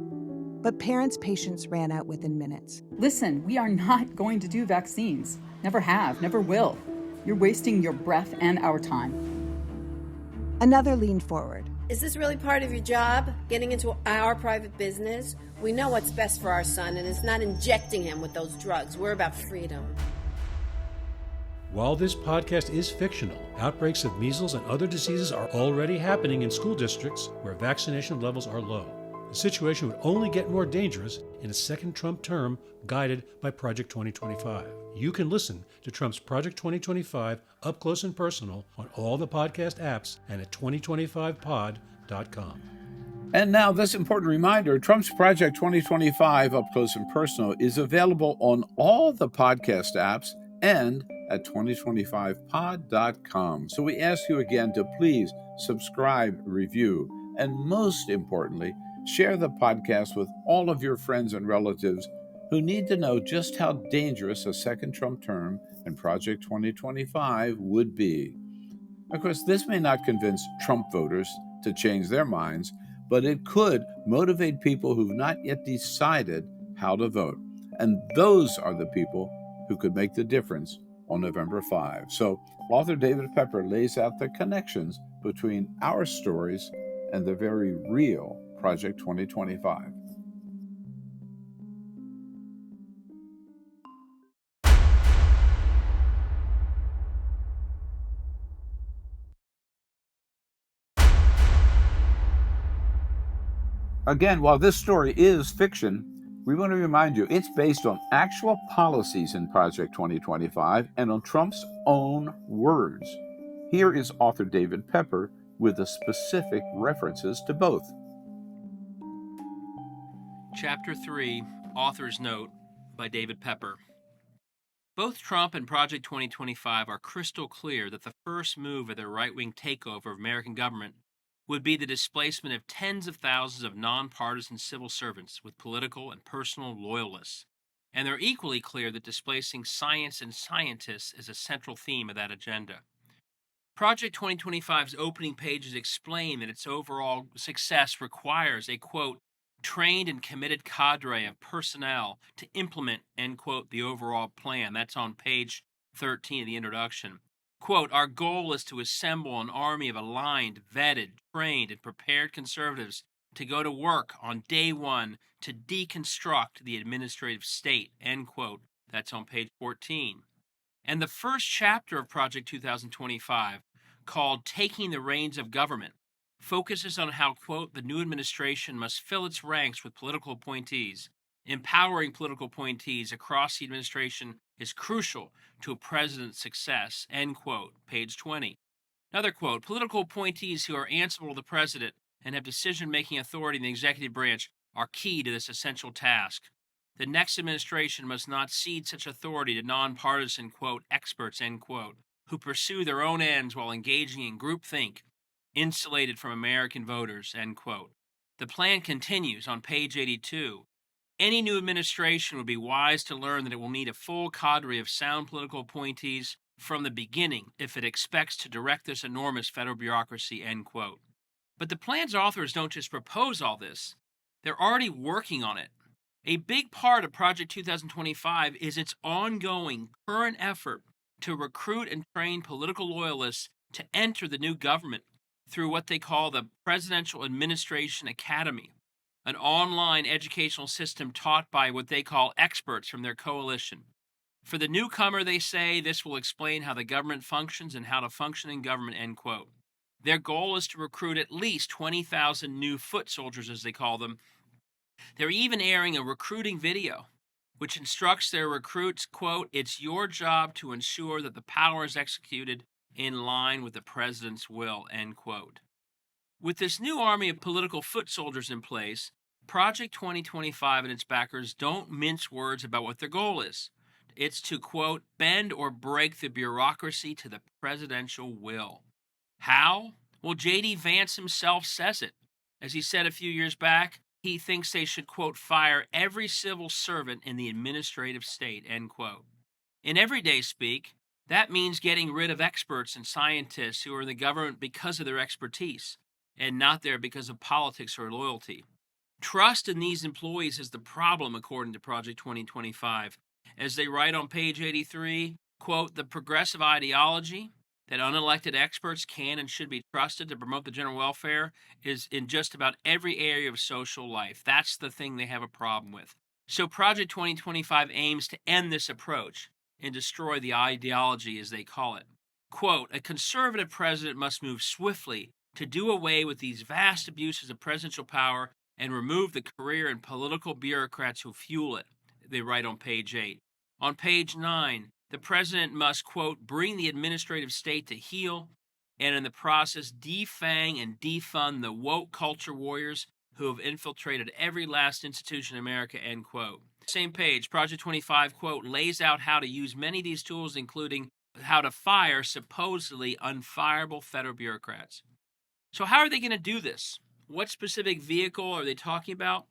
But parents' patience ran out within minutes. Listen, we are not going to do vaccines. Never have, never will. You're wasting your breath and our time. Another leaned forward. Is this really part of your job, getting into our private business? We know what's best for our son, and it's not injecting him with those drugs. We're about freedom. While this podcast is fictional, outbreaks of measles and other diseases are already happening in school districts where vaccination levels are low. The situation would only get more dangerous in a second Trump term guided by Project 2025. You can listen to Trump's Project 2025 Up Close and Personal on all the podcast apps and at 2025pod.com. And now, this important reminder, Trump's Project 2025 Up Close and Personal is available on all the podcast apps and at 2025pod.com. So we ask you again to please subscribe, review, and most importantly, share the podcast with all of your friends and relatives who need to know just how dangerous a second Trump term and Project 2025 would be. Of course, this may not convince Trump voters to change their minds, but it could motivate people who've not yet decided how to vote. And those are the people who could make the difference on November 5. So author David Pepper lays out the connections between our stories and the very real Project 2025. Again, while this story is fiction, we want to remind you it's based on actual policies in Project 2025 and on Trump's own words. Here is author David Pepper with the specific references to both. Chapter 3, Author's Note by David Pepper. Both Trump and Project 2025 are crystal clear that the first move of their right-wing takeover of American government would be the displacement of tens of thousands of nonpartisan civil servants with political and personal loyalists. And they're equally clear that displacing science and scientists is a central theme of that agenda. Project 2025's opening pages explain that its overall success requires a, quote, trained and committed cadre of personnel to implement, end quote, the overall plan. That's on page 13 of the introduction. Quote, our goal is to assemble an army of aligned, vetted, trained, and prepared conservatives to go to work on day one to deconstruct the administrative state, end quote. That's on page 14. And the first chapter of Project 2025, called Taking the Reins of Government, focuses on how, quote, the new administration must fill its ranks with political appointees. Empowering political appointees across the administration is crucial to a president's success, end quote, page 20. Another quote, political appointees who are answerable to the president and have decision-making authority in the executive branch are key to this essential task. The next administration must not cede such authority to nonpartisan, quote, experts, end quote, who pursue their own ends while engaging in groupthink, insulated from American voters, end quote. The plan continues on page 82. Any new administration would be wise to learn that it will need a full cadre of sound political appointees from the beginning if it expects to direct this enormous federal bureaucracy, end quote. But the plan's authors don't just propose all this. They're already working on it. A big part of Project 2025 is its ongoing current effort to recruit and train political loyalists to enter the new government through what they call the Presidential Administration Academy, an online educational system taught by what they call experts from their coalition. For the newcomer, they say, this will explain how the government functions and how to function in government, end quote. Their goal is to recruit at least 20,000 new foot soldiers, as they call them. They're even airing a recruiting video, which instructs their recruits, quote, it's your job to ensure that the power is executed in line with the president's will, end quote. With this new army of political foot soldiers in place, Project 2025 and its backers don't mince words about what their goal is. It's to, quote, bend or break the bureaucracy to the presidential will. How? Well, J.D. Vance himself says it. As he said a few years back, he thinks they should, quote, fire every civil servant in the administrative state, end quote. In everyday speak, that means getting rid of experts and scientists who are in the government because of their expertise and not there because of politics or loyalty. Trust in these employees is the problem, according to Project 2025. As they write on page 83, quote, the progressive ideology that unelected experts can and should be trusted to promote the general welfare is in just about every area of social life. That's the thing they have a problem with. So Project 2025 aims to end this approach and destroy the ideology, as they call it. Quote, a conservative president must move swiftly to do away with these vast abuses of presidential power and remove the career and political bureaucrats who fuel it, they write on page 8. On page 9, the president must, quote, bring the administrative state to heel and in the process defang and defund the woke culture warriors who have infiltrated every last institution in America, end quote. Same page, Project 25, quote, lays out how to use many of these tools, including how to fire supposedly unfireable federal bureaucrats. So how are they going to do this? What specific vehicle are they talking about?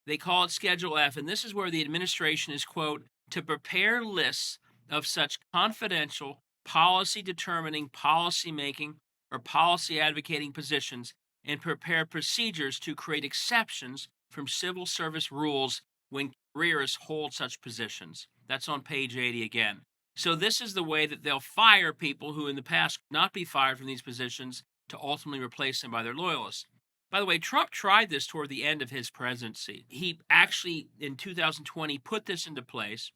They call it Schedule F, and this is where the administration is, quote, to prepare lists of such confidential, policy-determining, policy-making, or policy-advocating positions and prepare procedures to create exceptions from civil service rules when careerists hold such positions. That's on page 80 again. So this is the way that they'll fire people who in the past could not be fired from these positions to ultimately replace them by their loyalists. By the way, Trump tried this toward the end of his presidency. He actually, in 2020, put this into place,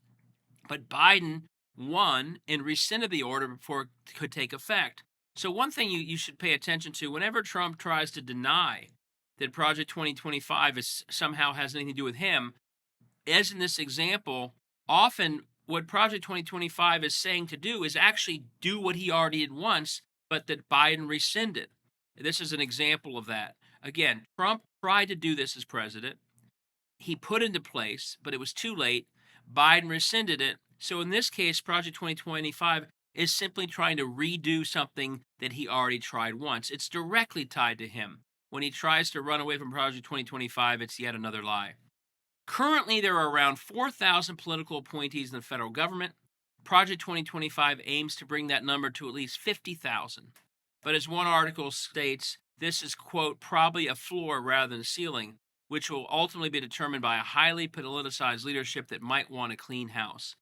but Biden won and rescinded the order before it could take effect. So one thing you should pay attention to, whenever Trump tries to deny that Project 2025 somehow has anything to do with him, as in this example, often what Project 2025 is saying to do is actually do what he already did once, but that Biden rescinded. This is an example of that. Again, Trump tried to do this as president. He put into place, but it was too late. Biden rescinded it. So in this case, Project 2025 is simply trying to redo something that he already tried once. It's directly tied to him. When he tries to run away from Project 2025, it's yet another lie. Currently, there are around 4,000 political appointees in the federal government. Project 2025 aims to bring that number to at least 50,000. But as one article states, this is, quote, probably a floor rather than a ceiling, which will ultimately be determined by a highly politicized leadership that might want a clean house.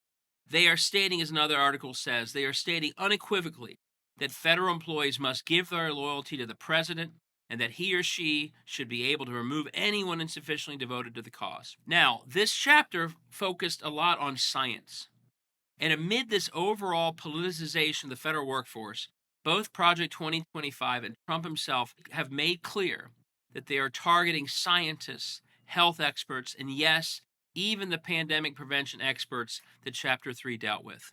They are stating, as another article says, they are stating unequivocally that federal employees must give their loyalty to the president and that he or she should be able to remove anyone insufficiently devoted to the cause. Now, this chapter focused a lot on science. And amid this overall politicization of the federal workforce, both Project 2025 and Trump himself have made clear that they are targeting scientists, health experts, and yes, even the pandemic prevention experts that Chapter 3 dealt with.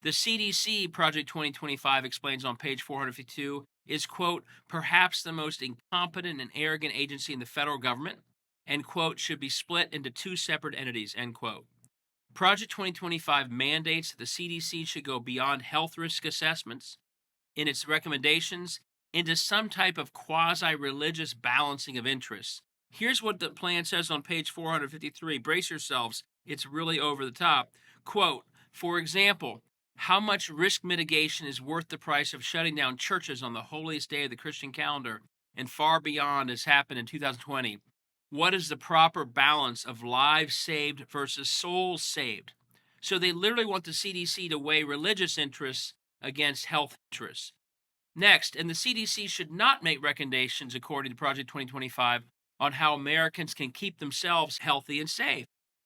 The CDC, Project 2025 explains on page 452, is, quote, perhaps the most incompetent and arrogant agency in the federal government, and, quote, should be split into two separate entities, end quote. Project 2025 mandates that the CDC should go beyond health risk assessments in its recommendations into some type of quasi-religious balancing of interests. Here's what the plan says on page 453. Brace yourselves. It's really over the top. Quote, for example, how much risk mitigation is worth the price of shutting down churches on the holiest day of the Christian calendar and far beyond as happened in 2020? What is the proper balance of lives saved versus souls saved? So they literally want the CDC to weigh religious interests against health interests. Next, and the CDC should not make recommendations, according to Project 2025, on how Americans can keep themselves healthy and safe.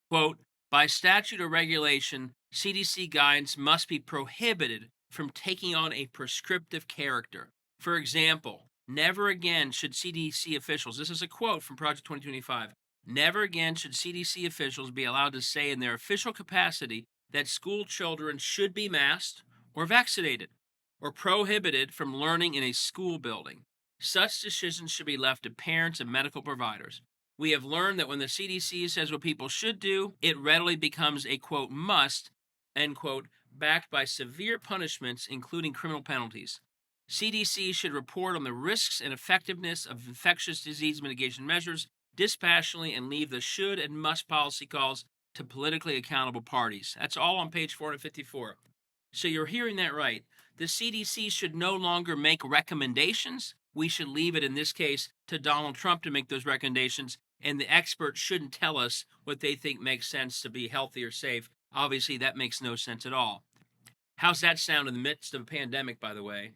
Quote, by statute or regulation, CDC guidance must be prohibited from taking on a prescriptive character. For example, never again should CDC officials, this is a quote from Project 2025, never again should CDC officials be allowed to say in their official capacity that school children should be masked or vaccinated or prohibited from learning in a school building. Such decisions should be left to parents and medical providers. We have learned that when the CDC says what people should do, it readily becomes a, quote, must, end quote, backed by severe punishments, including criminal penalties. CDC should report on the risks and effectiveness of infectious disease mitigation measures dispassionately and leave the should and must policy calls to politically accountable parties. That's all on page 454. So you're hearing that right. The CDC should no longer make recommendations. We should leave it, in this case, to Donald Trump to make those recommendations, and the experts shouldn't tell us what they think makes sense to be healthy or safe. Obviously, that makes no sense at all. How's that sound in the midst of a pandemic, by the way?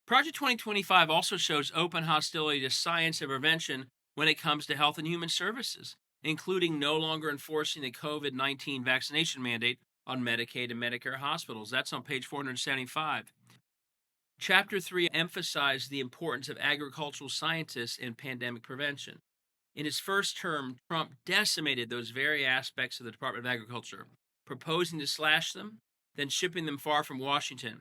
Project 2025 also shows open hostility to science and prevention when it comes to health and human services, including no longer enforcing the COVID-19 vaccination mandate on Medicaid and Medicare hospitals. That's on page 475. Chapter 3 emphasized the importance of agricultural scientists in pandemic prevention. In his first term, Trump decimated those very aspects of the Department of Agriculture, proposing to slash them, then shipping them far from Washington.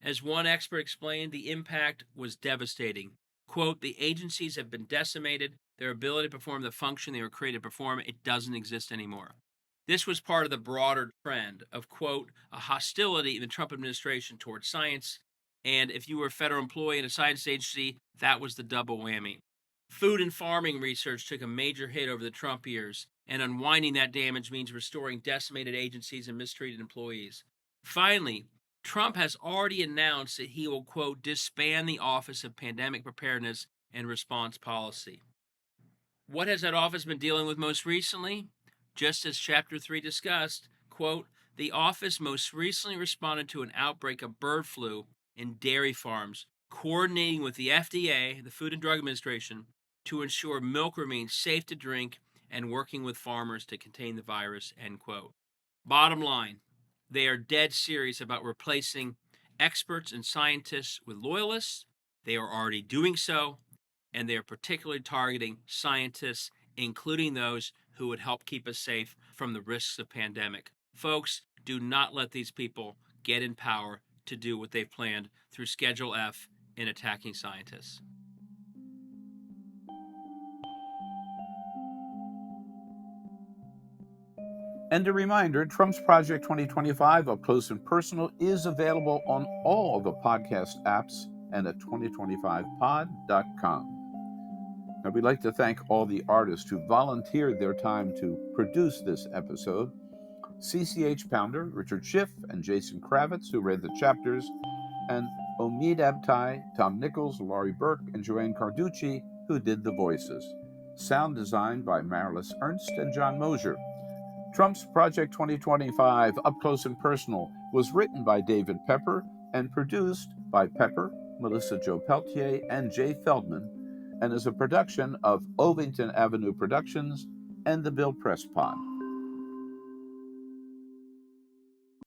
As one expert explained, the impact was devastating. Quote, the agencies have been decimated, their ability to perform the function they were created to perform, it doesn't exist anymore. This was part of the broader trend of, quote, a hostility in the Trump administration towards science, and if you were a federal employee in a science agency, that was the double whammy. Food and farming research took a major hit over the Trump years, and unwinding that damage means restoring decimated agencies and mistreated employees. Finally, Trump has already announced that he will, quote, disband the Office of Pandemic Preparedness and Response Policy. What has that office been dealing with most recently? Just as Chapter 3 discussed, quote, the office most recently responded to an outbreak of bird flu in dairy farms, coordinating with the FDA, the Food and Drug Administration, to ensure milk remains safe to drink and working with farmers to contain the virus, end quote. Bottom line, they are dead serious about replacing experts and scientists with loyalists. They are already doing so, and they are particularly targeting scientists, including those who would help keep us safe from the risks of pandemic. Folks, do not let these people get in power to do what they've planned through Schedule F in attacking scientists. And a reminder, Trump's Project 2025 Up Close and Personal is available on all the podcast apps and at 2025pod.com. Now, we'd like to thank all the artists who volunteered their time to produce this episode. CCH Pounder, Richard Schiff, and Jason Kravitz, who read the chapters, and Omid Abtai, Tom Nichols, Laurie Burke, and Joanne Carducci, who did the voices. Sound design by Marilys Ernst and John Mosier. Trump's Project 2025 Up Close and Personal was written by David Pepper and produced by Pepper, Melissa Jo Peltier, and Jay Feldman, and is a production of Ovington Avenue Productions and the Bill Press Pod.